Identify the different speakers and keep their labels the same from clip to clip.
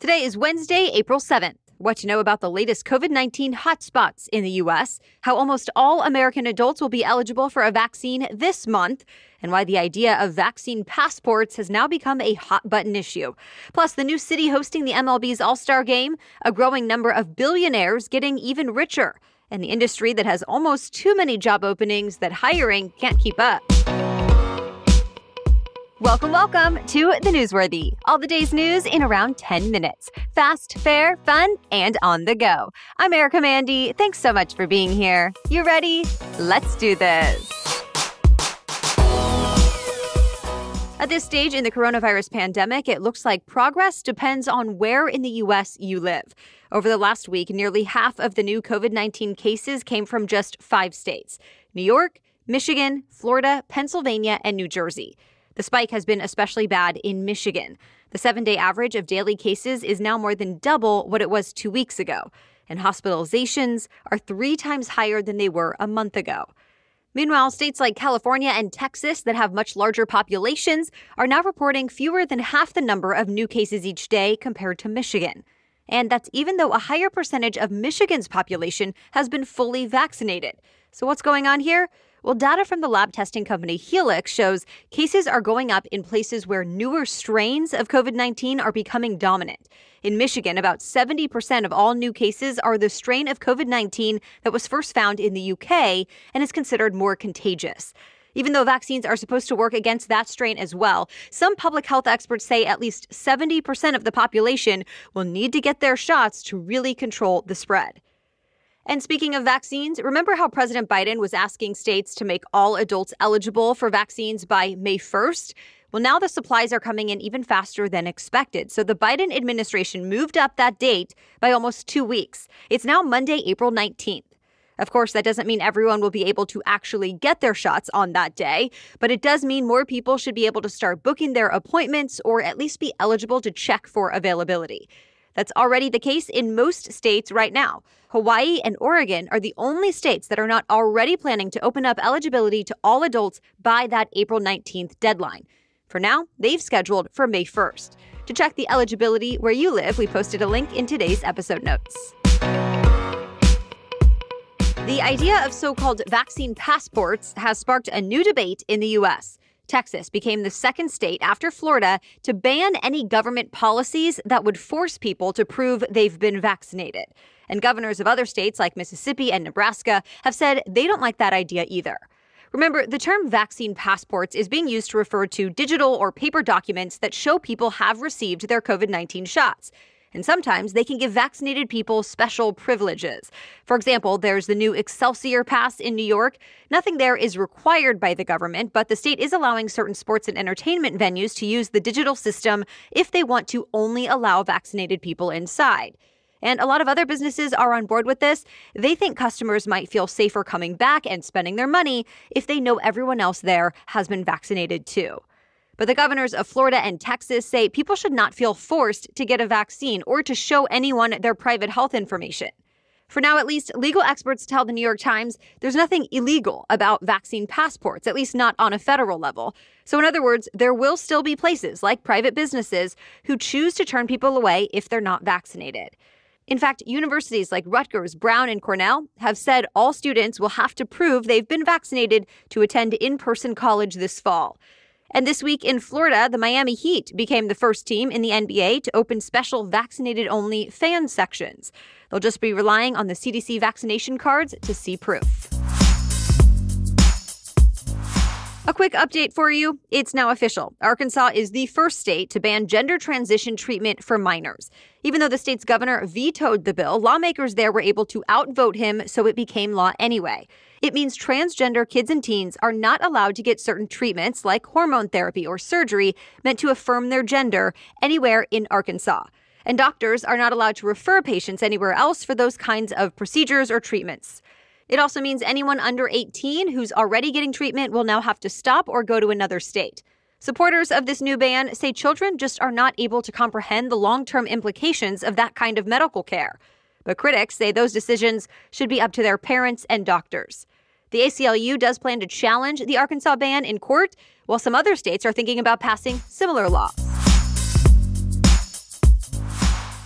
Speaker 1: Today is Wednesday, April 7th. What to know about the latest COVID-19 hotspots in the U.S., how almost all American adults will be eligible for a vaccine this month, and why the idea of vaccine passports has now become a hot-button issue. Plus, the new city hosting the MLB's All-Star Game, a growing number of billionaires getting even richer, and the industry that has almost too many job openings that hiring can't keep up. Welcome to The Newsworthy. All the day's news in around 10 minutes. Fast, fair, fun, and on the go. I'm Erica Mandy. Thanks so much for being here. You ready? Let's do this. At this stage in the coronavirus pandemic, it looks like progress depends on where in the U.S. you live. Over the last week, nearly half of the new COVID-19 cases came from just 5 states: New York, Michigan, Florida, Pennsylvania, and New Jersey. The spike has been especially bad in Michigan. The 7-day average of daily cases is now more than double what it was 2 weeks ago, and hospitalizations are 3 times higher than they were a month ago. Meanwhile, states like California and Texas that have much larger populations are now reporting fewer than half the number of new cases each day compared to Michigan. And that's even though a higher percentage of Michigan's population has been fully vaccinated. So what's going on here? Well, data from the lab testing company Helix shows cases are going up in places where newer strains of COVID-19 are becoming dominant. In Michigan, about 70% of all new cases are the strain of COVID-19 that was first found in the UK and is considered more contagious. Even though vaccines are supposed to work against that strain as well, some public health experts say at least 70% of the population will need to get their shots to really control the spread. And speaking of vaccines, remember how President Biden was asking states to make all adults eligible for vaccines by May 1st? Well, now the supplies are coming in even faster than expected. So the Biden administration moved up that date by almost 2 weeks. It's now Monday, April 19th. Of course, that doesn't mean everyone will be able to actually get their shots on that day, but it does mean more people should be able to start booking their appointments or at least be eligible to check for availability. That's already the case in most states right now. Hawaii and Oregon are the only states that are not already planning to open up eligibility to all adults by that April 19th deadline. For now, they've scheduled for May 1st. To check the eligibility where you live, we posted a link in today's episode notes. The idea of so-called vaccine passports has sparked a new debate in the U.S. Texas became the second state after Florida to ban any government policies that would force people to prove they've been vaccinated. And governors of other states like Mississippi and Nebraska have said they don't like that idea either. Remember, the term vaccine passports is being used to refer to digital or paper documents that show people have received their COVID-19 shots. And sometimes they can give vaccinated people special privileges. For example, there's the new Excelsior Pass in New York. Nothing there is required by the government, but the state is allowing certain sports and entertainment venues to use the digital system if they want to only allow vaccinated people inside. And a lot of other businesses are on board with this. They think customers might feel safer coming back and spending their money if they know everyone else there has been vaccinated too. But the governors of Florida and Texas say people should not feel forced to get a vaccine or to show anyone their private health information. For now, at least, legal experts tell the New York Times there's nothing illegal about vaccine passports, at least not on a federal level. So in other words, there will still be places like private businesses who choose to turn people away if they're not vaccinated. In fact, universities like Rutgers, Brown, and Cornell have said all students will have to prove they've been vaccinated to attend in-person college this fall. And this week in Florida, the Miami Heat became the first team in the NBA to open special vaccinated-only fan sections. They'll just be relying on the CDC vaccination cards to see proof. A quick update for you. It's now official. Arkansas is the first state to ban gender transition treatment for minors. Even though the state's governor vetoed the bill, lawmakers there were able to outvote him, so it became law anyway. It means transgender kids and teens are not allowed to get certain treatments like hormone therapy or surgery meant to affirm their gender anywhere in Arkansas. And doctors are not allowed to refer patients anywhere else for those kinds of procedures or treatments. It also means anyone under 18 who's already getting treatment will now have to stop or go to another state. Supporters of this new ban say children just are not able to comprehend the long-term implications of that kind of medical care. But critics say those decisions should be up to their parents and doctors. The ACLU does plan to challenge the Arkansas ban in court, while some other states are thinking about passing similar laws.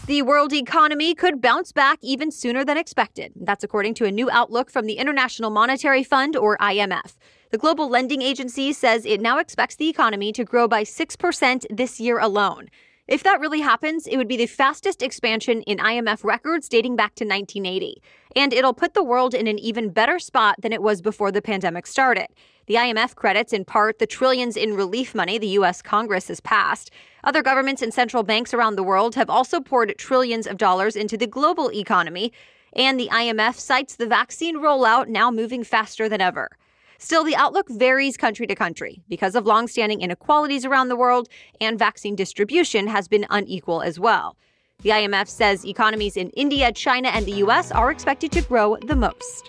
Speaker 1: The world economy could bounce back even sooner than expected. That's according to a new outlook from the International Monetary Fund, or IMF. The global lending agency says it now expects the economy to grow by 6% this year alone. If that really happens, it would be the fastest expansion in IMF records dating back to 1980. And it'll put the world in an even better spot than it was before the pandemic started. The IMF credits in part the trillions in relief money the U.S. Congress has passed. Other governments and central banks around the world have also poured trillions of dollars into the global economy. And the IMF cites the vaccine rollout now moving faster than ever. Still, the outlook varies country to country because of longstanding inequalities around the world, and vaccine distribution has been unequal as well. The IMF says economies in India, China, and the U.S. are expected to grow the most.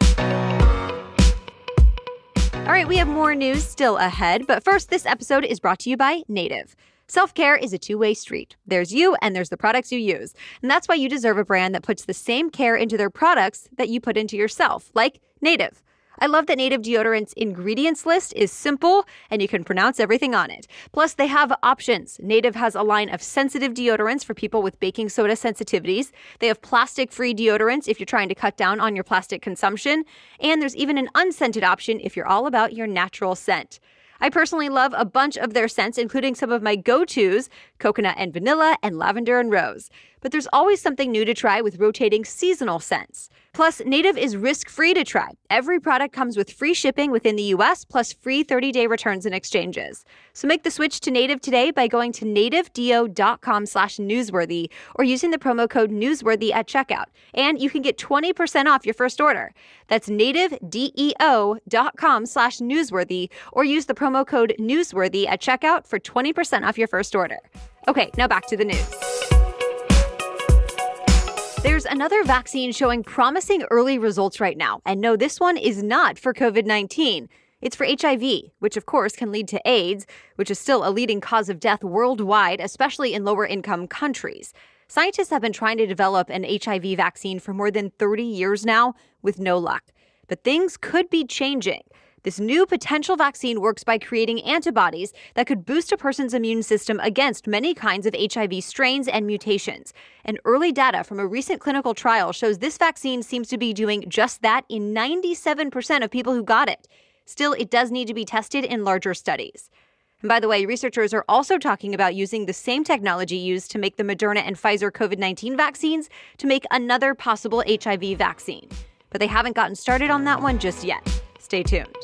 Speaker 1: All right, we have more news still ahead, but first, this episode is brought to you by Native. Self-care is a two-way street. There's you and there's the products you use. And that's why you deserve a brand that puts the same care into their products that you put into yourself, like Native. I love that Native deodorant's ingredients list is simple and you can pronounce everything on it. Plus, they have options. Native has a line of sensitive deodorants for people with baking soda sensitivities. They have plastic-free deodorants if you're trying to cut down on your plastic consumption. And there's even an unscented option if you're all about your natural scent. I personally love a bunch of their scents, including some of my go-tos, coconut and vanilla, and lavender and rose. But there's always something new to try with rotating seasonal scents. Plus, Native is risk-free to try. Every product comes with free shipping within the U.S., plus free 30-day returns and exchanges. So make the switch to Native today by going to nativedeo.com/newsworthy or using the promo code newsworthy at checkout. And you can get 20% off your first order. That's nativedeo.com/newsworthy or use the promo code newsworthy at checkout for 20% off your first order. Okay, now back to the news. There's another vaccine showing promising early results right now. And no, this one is not for COVID-19. It's for HIV, which of course can lead to AIDS, which is still a leading cause of death worldwide, especially in lower-income countries. Scientists have been trying to develop an HIV vaccine for more than 30 years now with no luck. But things could be changing. This new potential vaccine works by creating antibodies that could boost a person's immune system against many kinds of HIV strains and mutations. And early data from a recent clinical trial shows this vaccine seems to be doing just that in 97% of people who got it. Still, it does need to be tested in larger studies. And by the way, researchers are also talking about using the same technology used to make the Moderna and Pfizer COVID-19 vaccines to make another possible HIV vaccine. But they haven't gotten started on that one just yet. Stay tuned.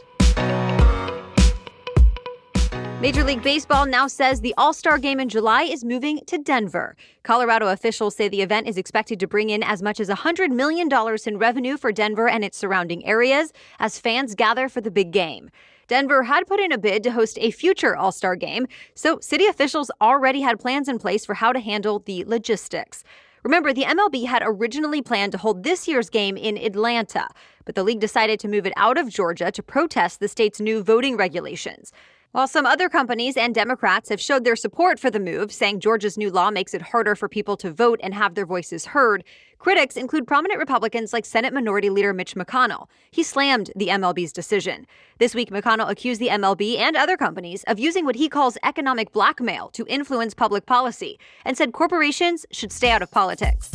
Speaker 1: Major League Baseball now says the All-Star Game in July is moving to Denver. Colorado officials say the event is expected to bring in as much as $100 million in revenue for Denver and its surrounding areas as fans gather for the big game. Denver had put in a bid to host a future All-Star Game, so city officials already had plans in place for how to handle the logistics. Remember, the MLB had originally planned to hold this year's game in Atlanta, but the league decided to move it out of Georgia to protest the state's new voting regulations. While some other companies and Democrats have showed their support for the move, saying Georgia's new law makes it harder for people to vote and have their voices heard, critics include prominent Republicans like Senate Minority Leader Mitch McConnell. He slammed the MLB's decision. This week, McConnell accused the MLB and other companies of using what he calls economic blackmail to influence public policy and said corporations should stay out of politics.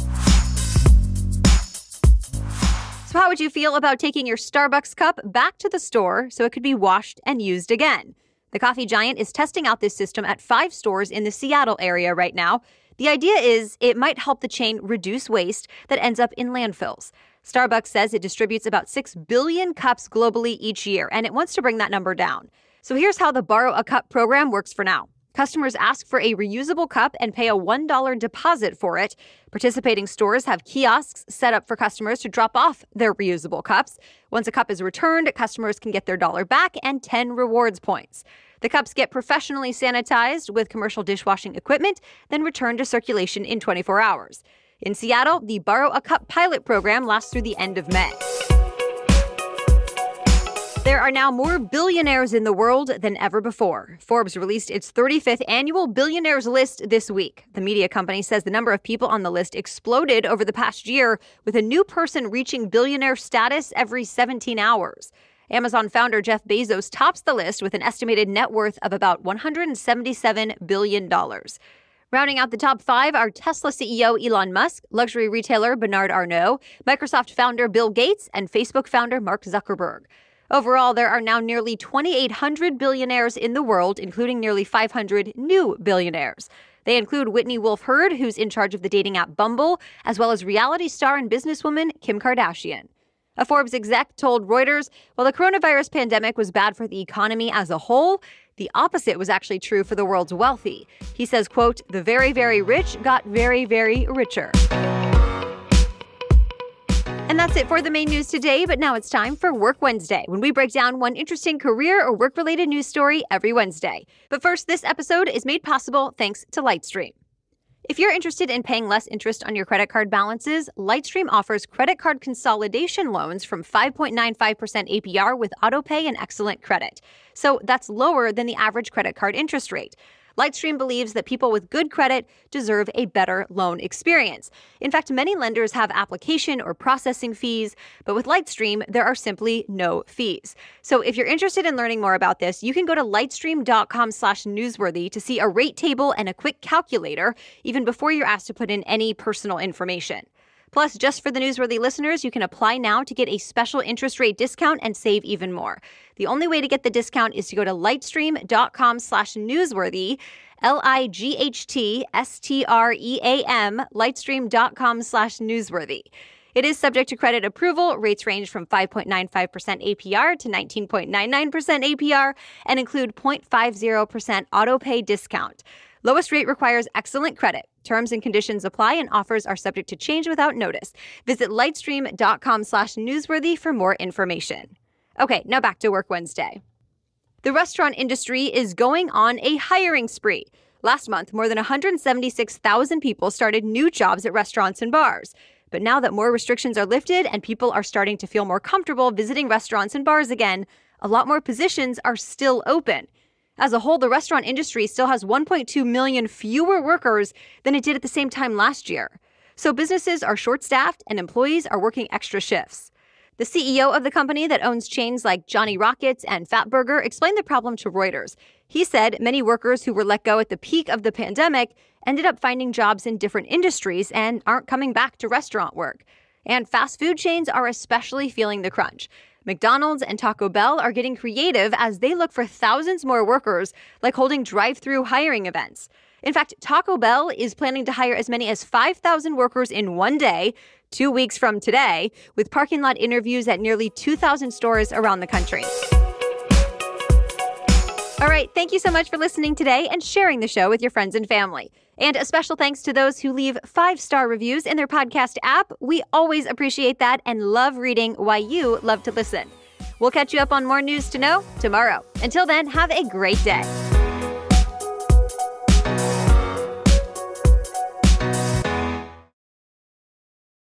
Speaker 1: So how would you feel about taking your Starbucks cup back to the store so it could be washed and used again? The coffee giant is testing out this system at 5 stores in the Seattle area right now. The idea is it might help the chain reduce waste that ends up in landfills. Starbucks says it distributes about 6 billion cups globally each year, and it wants to bring that number down. So here's how the Borrow a Cup program works for now. Customers ask for a reusable cup and pay a $1 deposit for it. Participating stores have kiosks set up for customers to drop off their reusable cups. Once a cup is returned, customers can get their dollar back and 10 rewards points. The cups get professionally sanitized with commercial dishwashing equipment, then returned to circulation in 24 hours. In Seattle, the Borrow a Cup pilot program lasts through the end of May. There are now more billionaires in the world than ever before. Forbes released its 35th annual Billionaires list this week. The media company says the number of people on the list exploded over the past year, with a new person reaching billionaire status every 17 hours. Amazon founder Jeff Bezos tops the list with an estimated net worth of about $177 billion. Rounding out the top 5 are Tesla CEO Elon Musk, luxury retailer Bernard Arnault, Microsoft founder Bill Gates, and Facebook founder Mark Zuckerberg. Overall, there are now nearly 2,800 billionaires in the world, including nearly 500 new billionaires. They include Whitney Wolfe Herd, who's in charge of the dating app Bumble, as well as reality star and businesswoman Kim Kardashian. A Forbes exec told Reuters, while the coronavirus pandemic was bad for the economy as a whole, the opposite was actually true for the world's wealthy. He says, quote, "The very, very rich got very, very richer." And that's it for the main news today, but now it's time for Work Wednesday, when we break down one interesting career or work-related news story every Wednesday. But first, this episode is made possible thanks to Lightstream. If you're interested in paying less interest on your credit card balances, Lightstream offers credit card consolidation loans from 5.95% APR with autopay and excellent credit. So that's lower than the average credit card interest rate. Lightstream believes that people with good credit deserve a better loan experience. In fact, many lenders have application or processing fees, but with Lightstream, there are simply no fees. So if you're interested in learning more about this, you can go to lightstream.com/newsworthy to see a rate table and a quick calculator, even before you're asked to put in any personal information. Plus, just for the Newsworthy listeners, you can apply now to get a special interest rate discount and save even more. The only way to get the discount is to go to lightstream.com/newsworthy, LIGHTSTREAM, lightstream.com/newsworthy. It is subject to credit approval. Rates range from 5.95% APR to 19.99% APR and include 0.50% autopay discount. Lowest rate requires excellent credit. Terms and conditions apply and offers are subject to change without notice. Visit lightstream.com/newsworthy for more information. Okay, now back to Work Wednesday. The restaurant industry is going on a hiring spree. Last month, more than 176,000 people started new jobs at restaurants and bars. But now that more restrictions are lifted and people are starting to feel more comfortable visiting restaurants and bars again, a lot more positions are still open. As a whole, the restaurant industry still has 1.2 million fewer workers than it did at the same time last year. So businesses are short-staffed and employees are working extra shifts. The CEO of the company that owns chains like Johnny Rockets and Fatburger explained the problem to Reuters. He said many workers who were let go at the peak of the pandemic ended up finding jobs in different industries and aren't coming back to restaurant work. And fast food chains are especially feeling the crunch. McDonald's and Taco Bell are getting creative as they look for thousands more workers, like holding drive-through hiring events. In fact, Taco Bell is planning to hire as many as 5,000 workers in one day, 2 weeks from today, with parking lot interviews at nearly 2,000 stores around the country. All right, thank you so much for listening today and sharing the show with your friends and family. And a special thanks to those who leave 5-star reviews in their podcast app. We always appreciate that and love reading why you love to listen. We'll catch you up on more news to know tomorrow. Until then, have a great day.